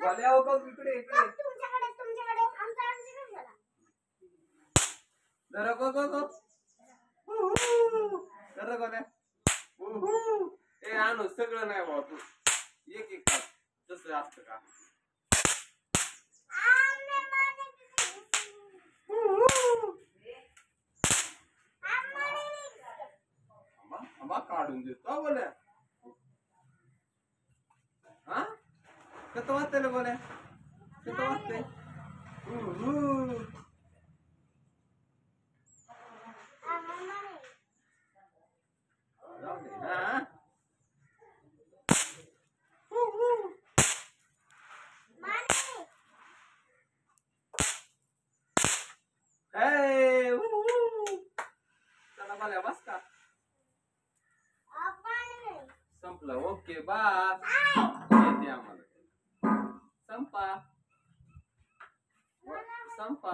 गोल्या हो का इकडे इकडे जरा गो गो गो जरा गोल्या ए आणू सगळं नाही भाऊ तू एक एक तास तसं असतं का काढून देतो बोल्या हा कसं वाटतंय ना बोल्या कसं वाटतंय चला बोल्या बस का संपलं ओके बास येते आम्हाला संपा